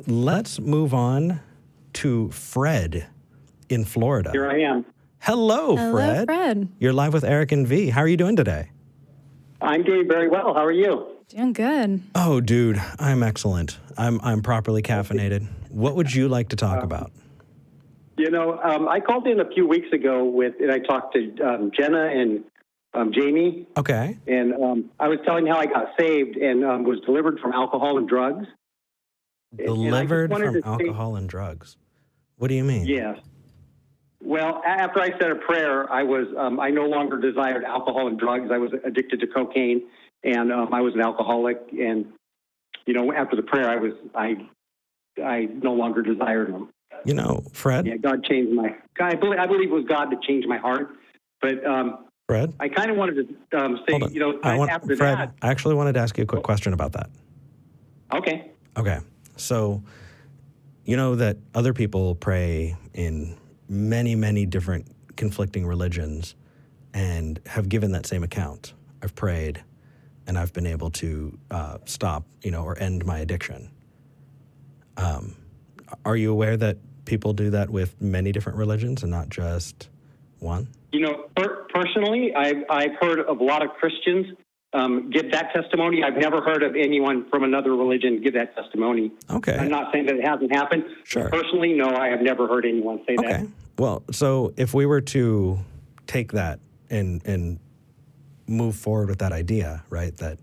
let's move on to Fred in Florida. Here I am. Hello, Fred. Hello, Fred. You're live with Eric and V. How are you doing today? I'm doing very well. How are you? Doing good. Oh, dude, I'm excellent. I'm properly caffeinated. What would you like to talk about? I called in a few weeks ago and I talked to Jenna and Jamie. Okay. And I was telling how I got saved and was delivered from alcohol and drugs. Delivered from alcohol and drugs? What do you mean? Yes. Well, after I said a prayer, I no longer desired alcohol and drugs. I was addicted to cocaine, and I was an alcoholic. And after the prayer, I no longer desired them. Fred. Yeah, God changed I believe it was God that changed my heart. But Fred, I kind of wanted to say, after Fred, that. I actually wanted to ask you a quick question about that. Okay. Okay. So, you know that other people pray in many, many different conflicting religions and have given that same account. I've prayed and I've been able to stop, or end my addiction. Are you aware that people do that with many different religions and not just one? Personally, I've heard of a lot of Christians give that testimony. I've never heard of anyone from another religion give that testimony. Okay. I'm not saying that it hasn't happened. Sure. Personally, no, I have never heard anyone say that. Okay. Well, so if we were to take that and move forward with that idea, right, that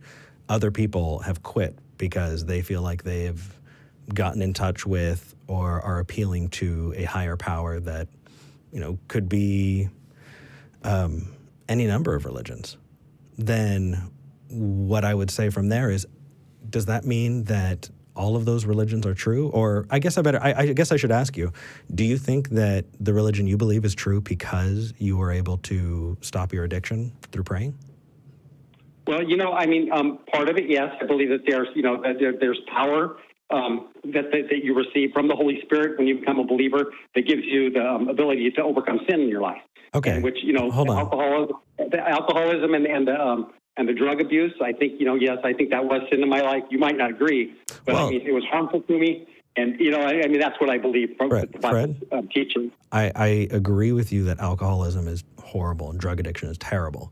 other people have quit because they feel like they've gotten in touch with or are appealing to a higher power that, could be any number of religions, then what I would say from there is, does that mean that all of those religions are true? Or I guess I should ask you, do you think that the religion you believe is true because you were able to stop your addiction through praying? Well, part of it, yes. I believe that there's power that you receive from the Holy Spirit when you become a believer that gives you the ability to overcome sin in your life. Okay. And which, Hold on. alcoholism and the drug abuse, I think, yes, I think that was sin in my life. You might not agree, but it was harmful to me. And, that's what I believe from the teaching. I agree with you that alcoholism is horrible and drug addiction is terrible.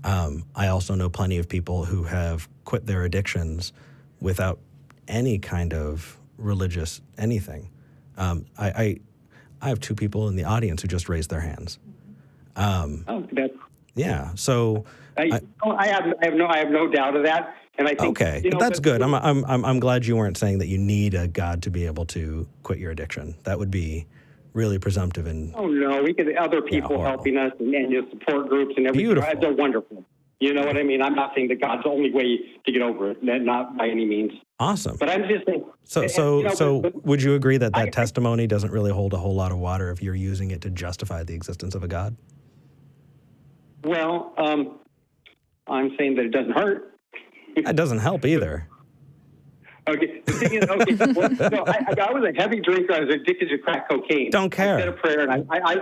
I also know plenty of people who have quit their addictions without any kind of religious anything. I have two people in the audience who just raised their hands. Yeah. So I have no doubt of that, and I think okay, that's good. I'm glad you weren't saying that you need a God to be able to quit your addiction. That would be really presumptive and. Oh no, we could other people helping us and your support groups and everything. Beautiful. They're wonderful. You know what I mean? I'm not saying that God's the only way to get over it, not by any means. Awesome. But I'm just saying. So would you agree that testimony doesn't really hold a whole lot of water if you're using it to justify the existence of a God? Well, I'm saying that it doesn't hurt. That doesn't help either. Okay. The thing is, I was a heavy drinker. I was addicted to crack cocaine. Don't care. I said a prayer, and I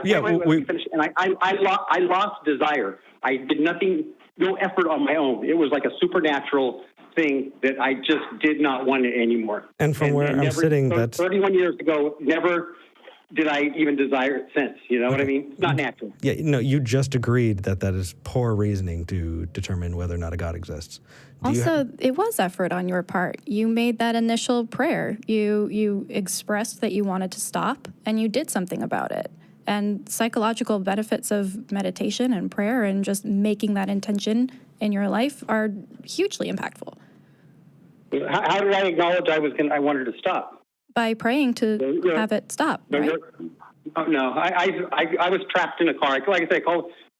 lost desire. I did nothing, no effort on my own. It was like a supernatural thing that I just did not want it anymore. And from where I'm sitting, that's 31 years ago. Never did I even desire it since. You know what I mean? It's not natural. Yeah, you just agreed that is poor reasoning to determine whether or not a God exists. It was effort on your part. You made that initial prayer. You expressed that you wanted to stop, and you did something about it. And psychological benefits of meditation and prayer and just making that intention in your life are hugely impactful. How did I acknowledge I wanted to stop? By praying to have it stop, right? No, I was trapped in a car. Like I said,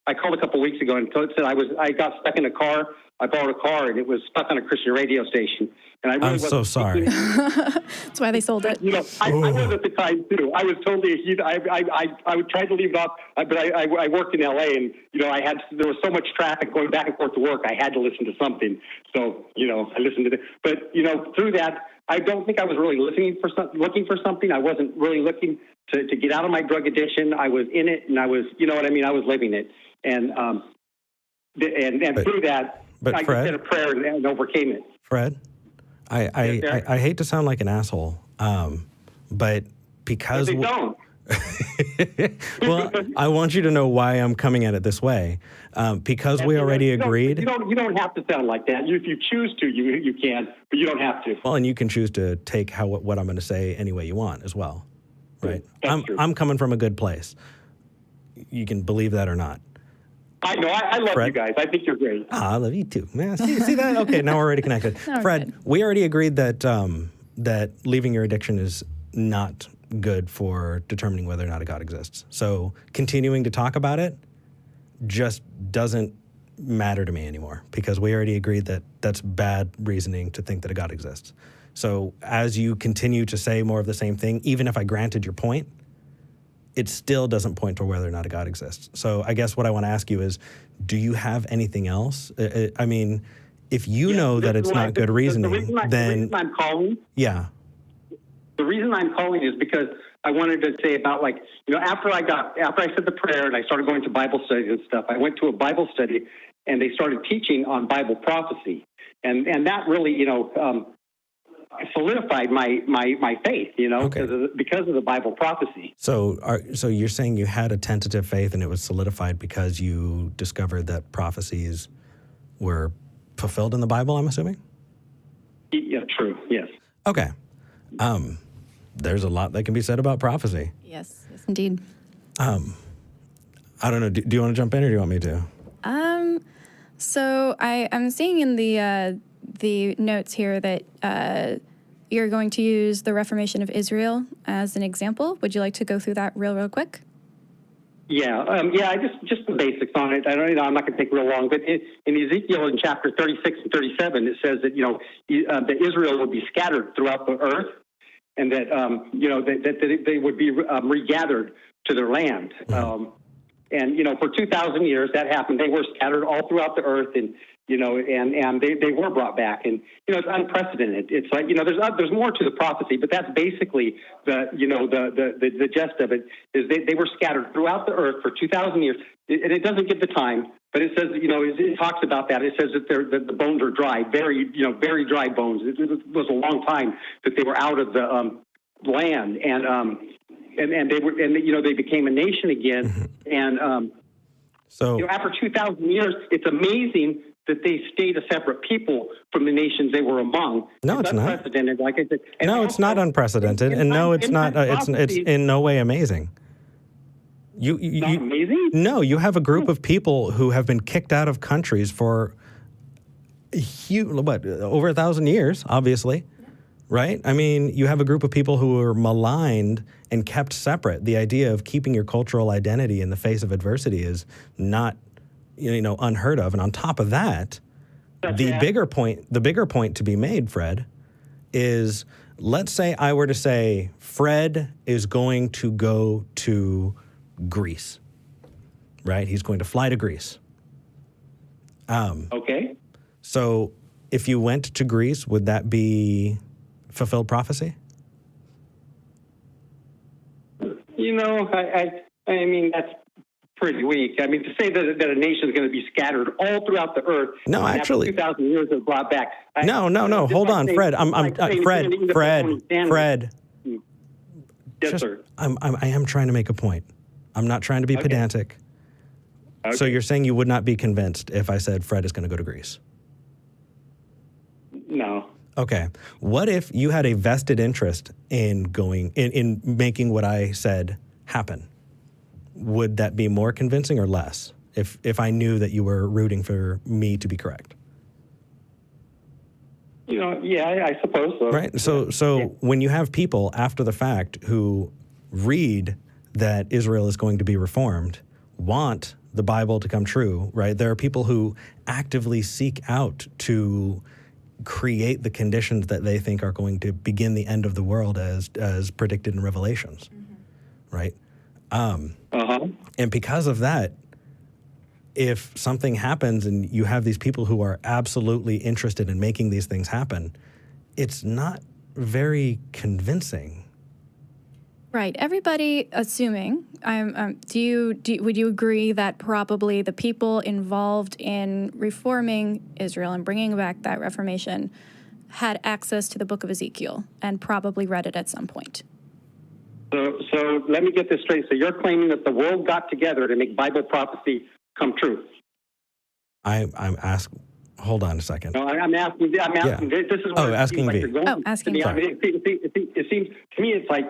I called a couple of weeks ago and said I got stuck in a car. I borrowed a car and it was stuck on a Christian radio station. And I really I'm so sorry. That's why they sold it. I was at the time too. I was totally. I tried to leave it off, but I worked in LA, and there was so much traffic going back and forth to work. I had to listen to something. So I listened to it. But through that, I don't think I was really looking for something. I wasn't really looking to get out of my drug addiction. I was in it, and I was, I was living it, and through that, I Fred, said a prayer and overcame it. Fred, I hate to sound like an asshole, but because They don't. well, I want you to know why I'm coming at it this way. Because we already agreed. You don't have to sound like that. If you choose to, you can, but you don't have to. Well, and you can choose to take what I'm going to say any way you want as well, right? That's true. I'm coming from a good place. You can believe that or not. I know. I love Fred? you guys. I think you're great. I love you too. Man, see that? Okay, now we're already connected. Now we're Fred, good. we already agreed that that leaving your addiction is not good for determining whether or not a God exists. So continuing to talk about it just doesn't matter to me anymore because we already agreed that that's bad reasoning to think that a God exists. So as you continue to say more of the same thing, even if I granted your point, it still doesn't point to whether or not a God exists. So I guess what I want to ask you is, do you have anything else? I mean, if you know that it's not good reasoning, the reason I'm calling. Yeah. The reason I'm calling is because I wanted to say about after I said the prayer and I started going to Bible studies and stuff, I went to a Bible study and they started teaching on Bible prophecy, and that really solidified my faith, Okay. because of the Bible prophecy. So you're saying you had a tentative faith and it was solidified because you discovered that prophecies were fulfilled in the Bible, I'm assuming? Yeah, true. Yes. Okay. There's a lot that can be said about prophecy. Yes, indeed. I don't know. Do you want to jump in or do you want me to? So I'm seeing in the notes here that you're going to use the Reformation of Israel as an example. Would you like to go through that real quick? Yeah, just the basics on it. I'm not going to take real long, but in Ezekiel in chapter 36 and 37, it says that that Israel would be scattered throughout the earth, and that that they would be regathered to their land. And for 2,000 years that happened. They were scattered all throughout the earth, and they were brought back, and it's unprecedented. It's like there's more to the prophecy, but that's basically the gist of it. Is they were scattered throughout the earth for 2,000 years, and it doesn't give the time, but it says it talks about that. It says that the bones are dry, very dry bones. It was a long time that they were out of the land, and they became a nation again, and So after 2,000 years, it's amazing that they stayed a separate people from the nations they were among. No, it's not. Unprecedented, like I said. And no, it's not unprecedented, and no, it's not. It's in no way amazing. You not amazing? No, you have a group of people who have been kicked out of countries for over 1,000 years, obviously. Right? I mean, you have a group of people who were maligned and kept separate. The idea of keeping your cultural identity in the face of adversity is not, unheard of. And on top of that, the bigger point to be made, Fred, is let's say I were to say Fred is going to go to Greece, right? He's going to fly to Greece. Okay. So if you went to Greece, would that be fulfilled prophecy? I mean, that's pretty weak. I mean, to say that a nation is going to be scattered all throughout the earth. No, actually, 2,000 years is brought back. No. Hold on, Fred. Fred. Yes, sir. I am trying to make a point. I'm not trying to be pedantic. Okay. So you're saying you would not be convinced if I said Fred is going to go to Greece? No. Okay. What if you had a vested interest in in making what I said happen? Would that be more convincing or less if I knew that you were rooting for me to be correct? Yeah, I suppose so. Right. So when you have people after the fact who read that Israel is going to be reformed, want the Bible to come true, right? There are people who actively seek out to create the conditions that they think are going to begin the end of the world as predicted in Revelations, right? And because of that, if something happens and you have these people who are absolutely interested in making these things happen, it's not very convincing. Right. Everybody assuming, would you agree that probably the people involved in reforming Israel and bringing back that Reformation had access to the book of Ezekiel and probably read it at some point. So let me get this straight. So you're claiming that the world got together to make Bible prophecy come true? I'm asking. Hold on a second. No, I'm asking. Yeah. This is Oh, what asking like me. you're going asking to me. me. I mean, it seems to me it's like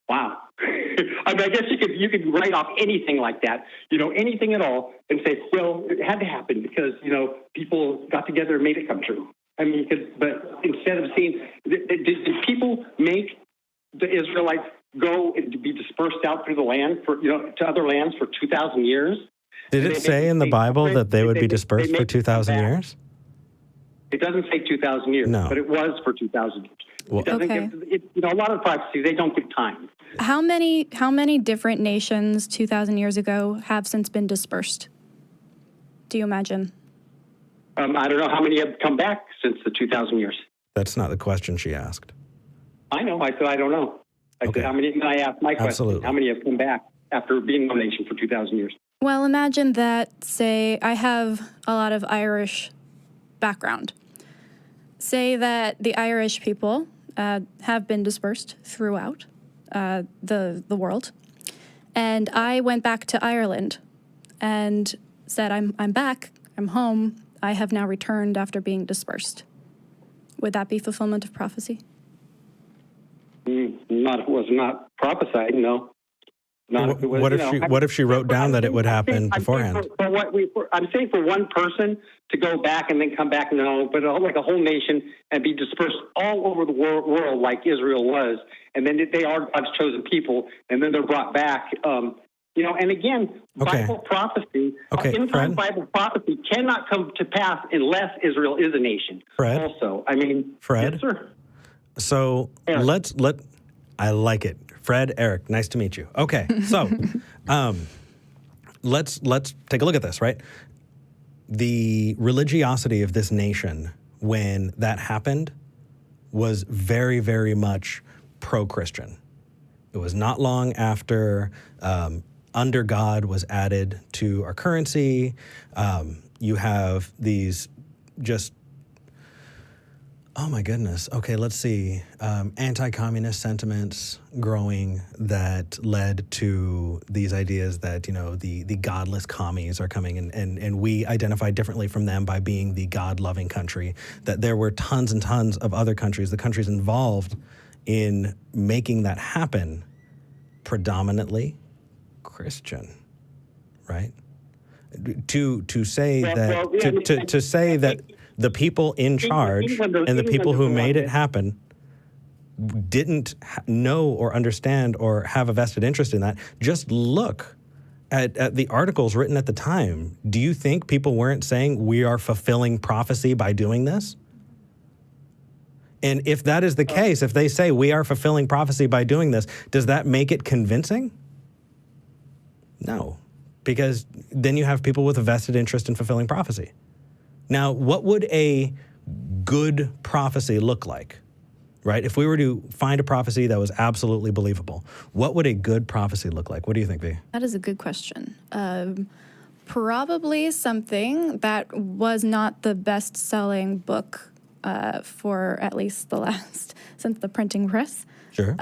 wow. I mean, I guess you could write off anything like that, anything at all, and say, well, it had to happen because people got together and made it come true. I mean, but instead of seeing, did people make the Israelites go and be dispersed out through the land to other lands for 2,000 years? Did it say in the Bible that they would be dispersed for 2,000 years? It doesn't say 2,000 years, No. but it was for 2,000 years. Well, It doesn't Okay. give, a lot of prophecies, they don't give time. How many different nations 2,000 years ago have since been dispersed? Do you imagine? I don't know how many have come back since the 2,000 years. That's not the question she asked. I know. I said I don't know. I Okay. said how many. I asked my question. Absolutely. How many have come back after being one nation for 2,000 years? Well, imagine that, say, I have a lot of Irish background. Say that the Irish people have been dispersed throughout the world, and I went back to Ireland and said, I'm back, I'm home, I have now returned after being dispersed. Would that be fulfillment of prophecy? Was not prophesied. No. Not if it was, What if she wrote down that it would happen beforehand? I'm saying for one person to go back and then come back, no, but like a whole nation and be dispersed all over the world like Israel was, and then they are God's chosen people, and then they're brought back. And again, Okay. Bible prophecy, Okay, in-time Fred? Bible prophecy cannot come to pass unless Israel is a nation. Fred? Also, I mean, Fred? yes, sir. So Eric. I like it. Fred, Eric, nice to meet you. Okay, so let's take a look at this, right? The religiosity of this nation when that happened was very, very much pro-Christian. It was not long after under God was added to our currency. You have these just, oh my goodness. Okay, let's see. Anti-communist sentiments growing that led to these ideas that, the godless commies are coming and we identify differently from them by being the God-loving country, that there were tons and tons of other countries, the countries involved in making that happen, predominantly Christian, right? To say to say that the people in charge and the people who made it happen didn't know or understand or have a vested interest in that. Just look at the articles written at the time. Do you think people weren't saying we are fulfilling prophecy by doing this? And if that is the case, if they say we are fulfilling prophecy by doing this, does that make it convincing? No, because then you have people with a vested interest in fulfilling prophecy. Now, what would a good prophecy look like, right? If we were to find a prophecy that was absolutely believable, what would a good prophecy look like? What do you think, V? That is a good question. Probably something that was not the best-selling book for at least the last, since the printing press, Sure.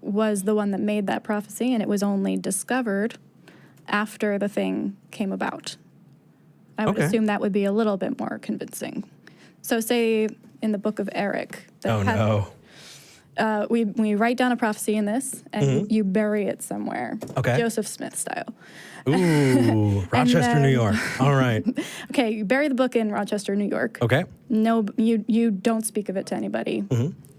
was the one that made that prophecy, and it was only discovered after the thing came about. I would assume that would be a little bit more convincing. So say in the book of Eric. We write down a prophecy in this, and you bury it somewhere. Okay. Joseph Smith style. Ooh, Rochester, New York. All right. Okay, you bury the book in Rochester, New York. Okay. No, you don't speak of it to anybody.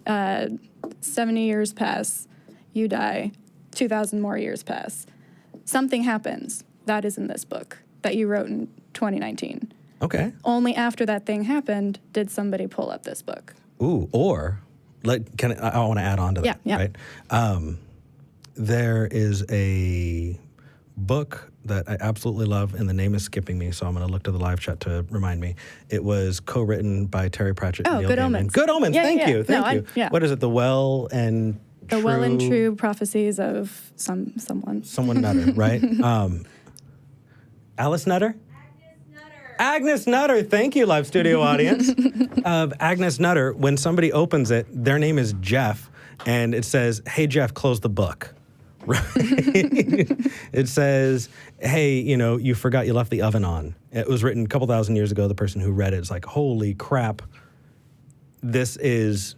70 years pass, you die, 2,000 more years pass. Something happens that is in this book that you wrote in 2019. Okay. Only after that thing happened did somebody pull up this book. Ooh, or I want to add on to that. Yeah. Right? There is a book that I absolutely love, and the name is skipping me, so I'm going to look to the live chat to remind me. It was co-written by Terry Pratchett and Neil Good Gaiman. Omens. Good Omens. Yeah, Thank yeah. you. Thank you. Yeah. What is it? The Well and True prophecies of someone. Someone Nutter, right? Alice Nutter? Agnes Nutter, thank you, live studio audience. Agnes Nutter, when somebody opens it, their name is Jeff, and it says, "Hey, Jeff, close the book." Right? It says, "Hey, you forgot you left the oven on." It was written a couple thousand years ago. The person who read it is like, "Holy crap, this is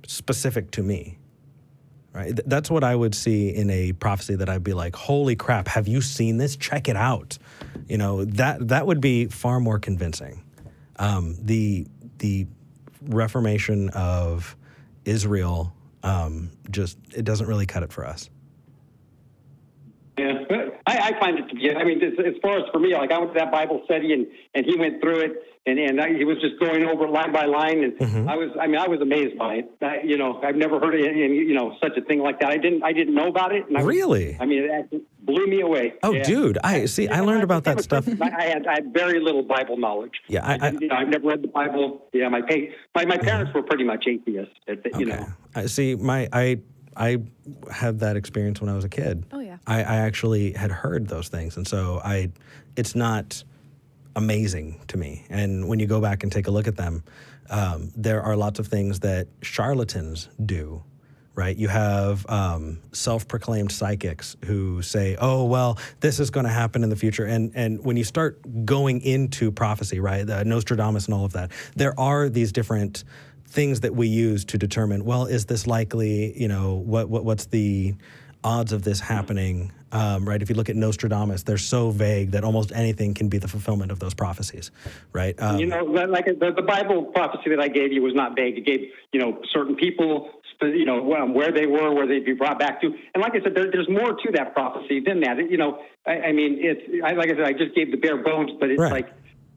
specific to me." Right? That's what I would see in a prophecy that I'd be like, "Holy crap, have you seen this? Check it out." That would be far more convincing. The reformation of Israel, it doesn't really cut it for us. Yeah, I find it to be. I mean, as far as for me, like I went to that Bible study and he went through it and he was just going over it line by line, and I was amazed by it. I've never heard of such a thing like that. I didn't know about it. And Really? It actually blew me away. Oh, yeah. Dude, I learned about that stuff. I had very little Bible knowledge. Yeah, I've never read the Bible. Yeah, my parents were pretty much atheists. I had that experience when I was a kid. Oh, yeah. I actually had heard those things, and so it's not amazing to me. And when you go back and take a look at them, there are lots of things that charlatans do, right? You have self-proclaimed psychics who say, "Oh, well, this is going to happen in the future." And when you start going into prophecy, right, Nostradamus and all of that, there are these different things that we use to determine, well, is this likely? What's the odds of this happening? Right? If you look at Nostradamus, they're so vague that almost anything can be the fulfillment of those prophecies, right? Like the Bible prophecy that I gave you was not vague. It gave certain people, where they were, where they'd be brought back to, and like I said, there's more to that prophecy than that. Like I said, I just gave the bare bones, but it's right.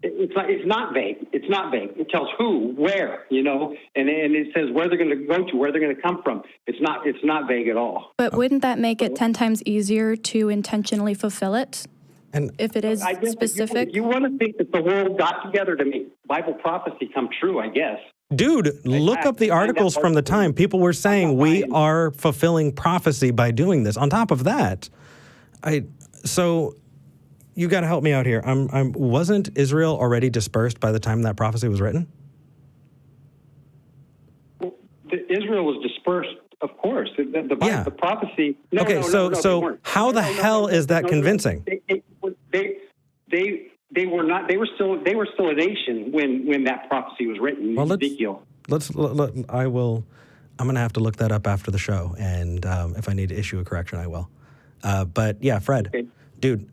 It's not vague. It's not vague. It tells who, where, and it says where they're going to go to, where they're going to come from. It's not vague at all. But wouldn't that make it 10 times easier to intentionally fulfill it? And if it is specific? You want to think that the world got together to make Bible prophecy come true, I guess. Dude, look up the articles from the time. People were saying we are fulfilling prophecy by doing this. On top of that, so you got to help me out here. Wasn't Israel already dispersed by the time that prophecy was written? Israel was dispersed, of course. The prophecy. No, okay, no, so how the hell is that convincing? They were not. They were still a nation when that prophecy was written. Well, Ezekiel. I'm going to have to look that up after the show, and if I need to issue a correction, I will. But yeah, Fred. Okay. Dude,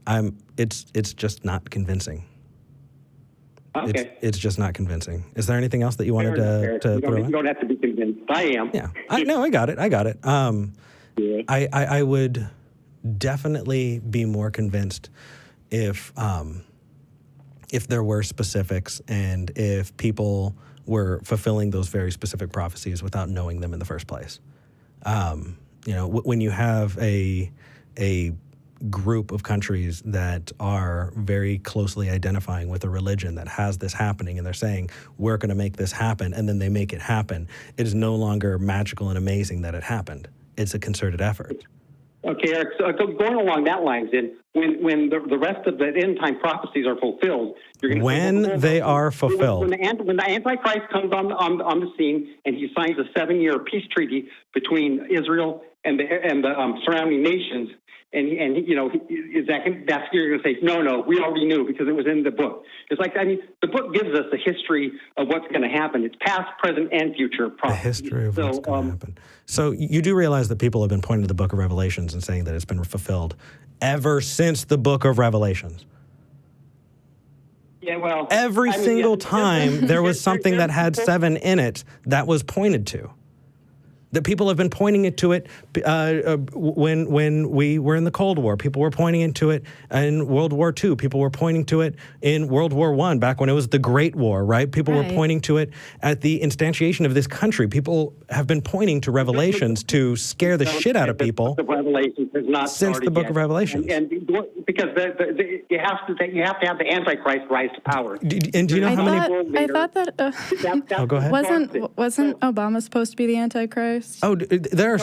it's just not convincing. Okay. It's just not convincing. Is there anything else that you wanted to throw in? You don't have to be convinced. I am. Yeah. I got it. Yeah. I would definitely be more convinced if there were specifics and if people were fulfilling those very specific prophecies without knowing them in the first place. When you have a group of countries that are very closely identifying with a religion that has this happening, and they're saying, we're going to make this happen, and then they make it happen, it is no longer magical and amazing that it happened. It's a concerted effort. Okay, Eric, so going along that lines, then, when the rest of the end-time prophecies are fulfilled, you're going to... When they are fulfilled. When the Antichrist comes on the scene and he signs a 7-year peace treaty between Israel and the surrounding nations, and that's you're going to say, no, we already knew because it was in the book. It's like, the book gives us a history of what's going to happen. It's past, present, and future prophecy. The history of what's going to happen. So you do realize that people have been pointing to the book of Revelations and saying that it's been fulfilled ever since the book of Revelations. Yeah, well... Every single time there was something that had 7 in it that was pointed to. That people have been pointing to it when we were in the Cold War. People were pointing into it in World War II. People were pointing to it in World War I, back when it was the Great War, right? People were pointing to it at the instantiation of this country. People have been pointing to Revelations to scare the shit out of people since the book of Revelations. And because you have to have the Antichrist rise to power. And do you know how many... I thought that... go ahead. Wasn't Obama supposed to be the Antichrist? Antichrist? Oh, there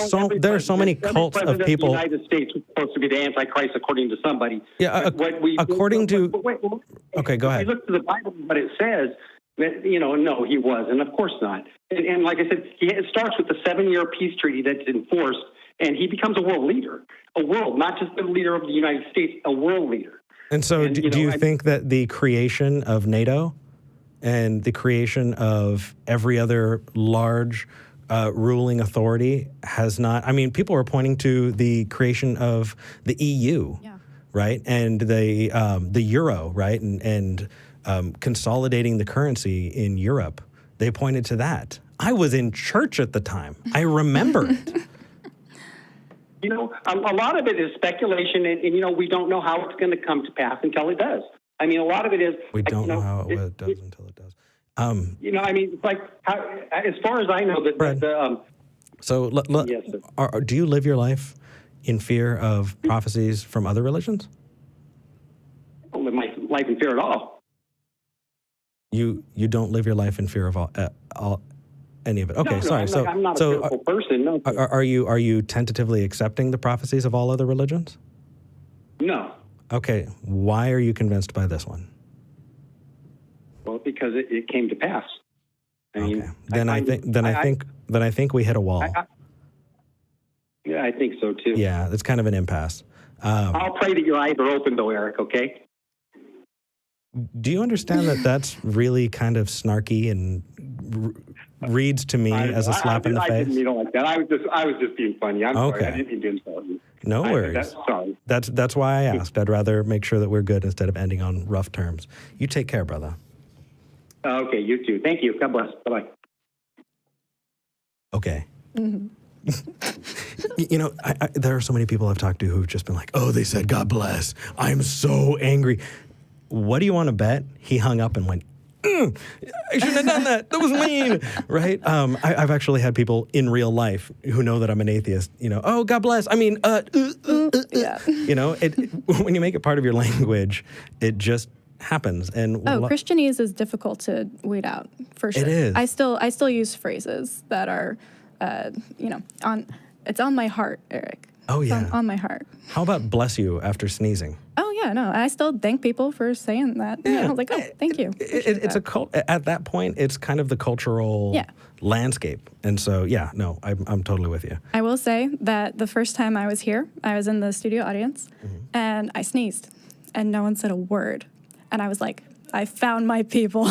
are so many cults of people. The United States was supposed to be the Antichrist according to somebody. Yeah, according to. Okay, go ahead. If you look to the Bible, what it says, that, no, he wasn't. Of course not. And like I said, it starts with the 7-year peace treaty that's enforced, and he becomes a world leader. Not just the leader of the United States, a world leader. And so, do you think that the creation of NATO and the creation of every other large ruling authority has not? I mean, people are pointing to the creation of the EU, right, and the euro, right, and consolidating the currency in Europe. They pointed to that. I was in church at the time. I remember it. A lot of it is speculation, and we don't know how it's going to come to pass until it does. I mean, a lot of it is... We don't know how it does until it does. It's like, as far as I know, Brad, so yes, do you live your life in fear of prophecies from other religions? I don't live my life in fear at all. You don't live your life in fear of all any of it. Okay, no, sorry. I'm not a fearful person. No. Are you tentatively accepting the prophecies of all other religions? No. Okay, why are you convinced by this one? Well, because it came to pass. Okay. Then I think we hit a wall. Yeah, I think so too. Yeah, it's kind of an impasse. I'll pray that your eyes are open, though, Eric. Okay. Do you understand that that's really kind of snarky and reads to me as a slap in the face? I didn't mean it like that. I was just being funny. I'm sorry. I didn't mean to insult you. No worries. Sorry. That's why I asked. I'd rather make sure that we're good instead of ending on rough terms. You take care, brother. Okay, you too. Thank you. God bless. Bye-bye. Okay. Mm-hmm. There are so many people I've talked to who've just been like, oh, they said God bless. I'm so angry. What do you want to bet? He hung up and went, I shouldn't have done that. That was mean, right? I've actually had people in real life who know that I'm an atheist, oh, God bless. I mean, yeah. When you make it part of your language, it just happens. And Christianese is difficult to weed out, for sure. It is. I still use phrases that are, it's on my heart, Eric. Oh, yeah. It's on my heart. How about bless you after sneezing? Oh, yeah, no. I still thank people for saying that. Yeah. I was like, oh, thank you. It's at that point, it's kind of the cultural landscape. And so, yeah, no, I'm totally with you. I will say that the first time I was here, I was in the studio audience, and I sneezed, and no one said a word. And I was like, I found my people.